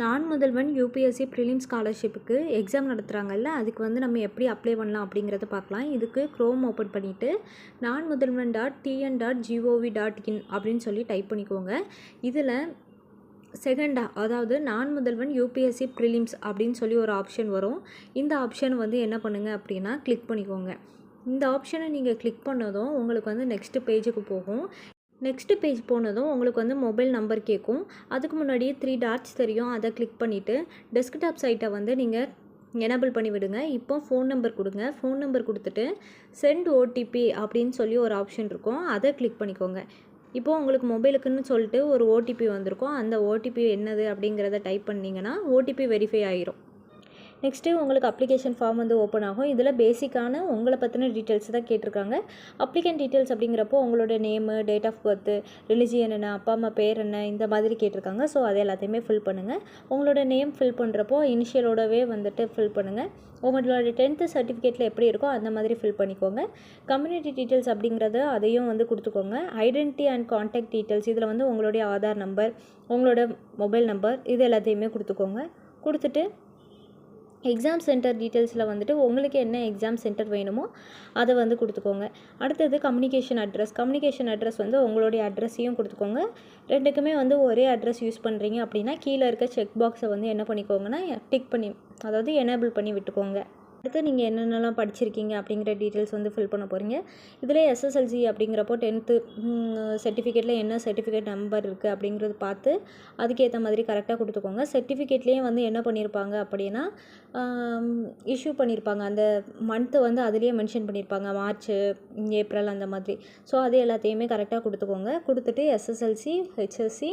நான் முதல்வன் UPSC prelims ஸ்காலர்ஷிப்புக்கு exam நடத்துகிறாங்கல்ல, அதுக்கு வந்து நம்ம எப்படி அப்ளை பண்ணலாம் அப்படிங்கிறத பார்க்கலாம். இதுக்கு க்ரோம் ஓப்பன் பண்ணிவிட்டு நான் முதல்வன் .tn.gov.in அப்படின்னு சொல்லி டைப் பண்ணிக்கோங்க. இதில் செகண்டாக, அதாவது நான் முதல்வன் யூபிஎஸ்சி ப்ரிலிம்ஸ் அப்படின்னு சொல்லி ஒரு ஆப்ஷன் வரும். இந்த ஆப்ஷன் வந்து என்ன பண்ணுங்கள் அப்படின்னா கிளிக் பண்ணிக்கோங்க. இந்த ஆப்ஷனை நீங்கள் கிளிக் பண்ணதும் உங்களுக்கு வந்து நெக்ஸ்ட்டு பேஜுக்கு போகும். நெக்ஸ்ட்டு பேஜ் போனதும் உங்களுக்கு வந்து மொபைல் நம்பர் கேட்கும். அதுக்கு முன்னாடியே 3 டாட்ஸ் தெரியும், அதை கிளிக் பண்ணிவிட்டு டெஸ்க்டாப் சைட்டை வந்து நீங்கள் எனேபிள் பண்ணி விடுங்க. இப்போ ஃபோன் நம்பர் கொடுங்க. ஃபோன் நம்பர் கொடுத்துட்டு சென்ட் ஓடிபி அப்படின்னு சொல்லி ஒரு ஆப்ஷன் இருக்கும், அதை கிளிக் பண்ணிக்கோங்க. இப்போது உங்களுக்கு மொபைலுக்குன்னு சொல்லிட்டு ஒரு ஓடிபி வந்திருக்கும். அந்த ஓடிபி என்னது அப்படிங்கிறத டைப் பண்ணிங்கன்னா ஓடிபி வெரிஃபை ஆகிரும். நெக்ஸ்ட்டு உங்களுக்கு அப்ளிகேஷன் ஃபார்ம் வந்து ஓப்பன் ஆகும். இதில் பேசிக்கான உங்களை பற்றின டீட்டெயில்ஸ் தான் கேட்டிருக்காங்க. அப்ளிகேண்ட் டீட்டெயில்ஸ் அப்படிங்கிறப்போ உங்களோட name, date of birth, religion என்ன, அப்பா அம்மா பேர் என்ன, இந்த மாதிரி கேட்டிருக்காங்க. ஸோ அதை எல்லாத்தையுமே ஃபில் பண்ணுங்கள். உங்களோட நேம் ஃபில் பண்ணுறப்போ இனிஷியலோடவே வந்துட்டு ஃபில் பண்ணுங்கள். உங்களோட 10th சர்டிஃபிகேட்டில் எப்படி இருக்கோ அந்த மாதிரி ஃபில் பண்ணிக்கோங்க. கம்யூனிட்டி டீட்டெயில்ஸ் அப்படிங்கிறத அதையும் வந்து கொடுத்துக்கோங்க. ஐடென்டிட்டி அண்ட் கான்டாக்ட் டீட்டெயில்ஸ், இதில் வந்து உங்களுடைய ஆதார் நம்பர், உங்களோட மொபைல் நம்பர், இது எல்லாத்தையுமே கொடுத்துக்கோங்க. கொடுத்துட்டு எக்ஸாம் சென்டர் டீட்டெயில்ஸில் வந்துட்டு உங்களுக்கு என்ன எக்ஸாம் சென்டர் வேணுமோ அதை வந்து கொடுத்துக்கோங்க. அடுத்தது கம்யூனிகேஷன் அட்ரஸ் வந்து உங்களுடைய அட்ரஸையும் கொடுத்துக்கோங்க. ரெண்டுக்குமே வந்து ஒரே அட்ரஸ் யூஸ் பண்ணுறீங்க அப்படின்னா கீழே இருக்க செக் பாக்ஸை வந்து என்ன பண்ணிக்கோங்கன்னா டிக் பண்ணி, அதாவது எனேபிள் பண்ணி விட்டுக்கோங்க. அடுத்து நீங்கள் என்னென்னலாம் படிச்சிருக்கீங்க அப்படிங்கிற டீட்டெயில்ஸ் வந்து ஃபில் பண்ண போகிறீங்க. இதில் எஸ்எஸ்எல்சி அப்படிங்கிறப்போ 10th சர்டிஃபிகேட்டில் என்ன சர்டிஃபிகேட் நம்பர் இருக்குது அப்படிங்கிறது பார்த்து அதுக்கேற்ற மாதிரி கரெக்டாக கொடுத்துக்கோங்க. சர்டிஃபிகேட்லேயே வந்து என்ன பண்ணியிருப்பாங்க அப்படின்னா இஷ்யூ பண்ணியிருப்பாங்க, அந்த மந்த்து வந்து அதிலேயே மென்ஷன் பண்ணியிருப்பாங்க, மார்ச், ஏப்ரல் அந்த மாதிரி. ஸோ அது எல்லாத்தையுமே கரெக்டாக கொடுத்துக்கோங்க. கொடுத்துட்டு எஸ்எஸ்எல்சி, ஹெச்எஸ்சி,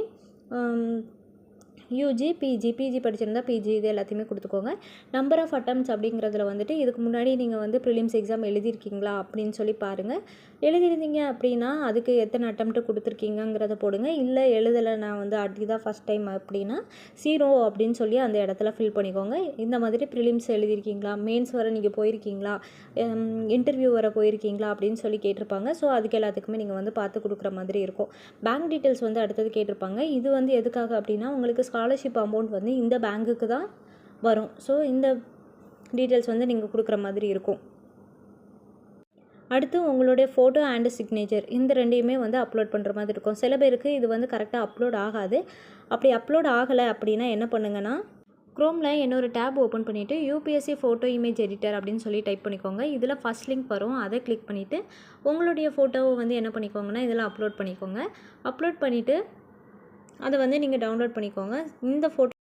யூஜி, பிஜி படிச்சிருந்தா பிஜி, இது எல்லாத்தையுமே கொடுத்துக்கோங்க. நம்பர் ஆஃப் அட்டம்ப்ட்ஸ் அப்படிங்கிறதுல வந்துட்டு இதுக்கு முன்னாடி நீங்கள் வந்து ப்ரிலிம்ஸ் எக்ஸாம் எழுதியிருக்கீங்களா அப்படின்னு சொல்லி பாருங்கள். எழுதியிருந்தீங்க அப்படின்னா அதுக்கு எத்தனை அட்டம்ப்ட்டு கொடுத்துருக்கீங்கிறத போடுங்க. இல்லை எழுதலை, நான் வந்து அதுதான் ஃபஸ்ட் டைம் அப்படின்னா 0 அப்படின்னு சொல்லி அந்த இடத்துல ஃபில் பண்ணிக்கோங்க. இந்த மாதிரி ப்ரிலிம்ஸ் எழுதியிருக்கீங்களா, மெயின்ஸ் வர நீங்கள் போயிருக்கீங்களா, இன்டர்வியூ வர போயிருக்கீங்களா அப்படின்னு சொல்லி கேட்டிருப்பாங்க. ஸோ அதுக்கு எல்லாத்துக்குமே நீங்கள் வந்து பார்த்து கொடுக்குற மாதிரி இருக்கும். பேங்க் டீட்டெயில்ஸ் வந்து அடுத்தது கேட்டிருப்பாங்க. இது வந்து எதுக்காக அப்படின்னா உங்களுக்கு ஸ்காலர்ஷிப் அமௌண்ட் வந்து இந்த பேங்க்குக்கு தான் வரும். ஸோ இந்த டீட்டெயில்ஸ் வந்து நீங்கள் கொடுக்குற மாதிரி இருக்கும். அடுத்து உங்களுடைய ஃபோட்டோ அண்ட் சிக்னேச்சர், இந்த ரெண்டையுமே வந்து அப்லோட் பண்ணுற மாதிரி இருக்கும். சில பேருக்கு இது வந்து கரெக்டாக அப்லோட் ஆகாது. அப்படி அப்லோட் ஆகலை அப்படின்னா என்ன பண்ணுங்கன்னா க்ரோமில் இன்னொரு டேப் ஓப்பன் பண்ணிவிட்டு யூபிஎஸ்சி ஃபோட்டோ இமேஜ் எடிட்டர் அப்படின்னு சொல்லி டைப் பண்ணிக்கோங்க. இதில் ஃபஸ்ட் லிங்க் வரும், அதை கிளிக் பண்ணிவிட்டு உங்களுடைய ஃபோட்டோவை வந்து என்ன பண்ணிக்கோங்கன்னா இதில் அப்லோட் பண்ணிக்கோங்க. அப்லோட் பண்ணிவிட்டு அதை வந்து நீங்கள் டவுன்லோட் பண்ணிக்கோங்க. இந்த ஃபோட்டோ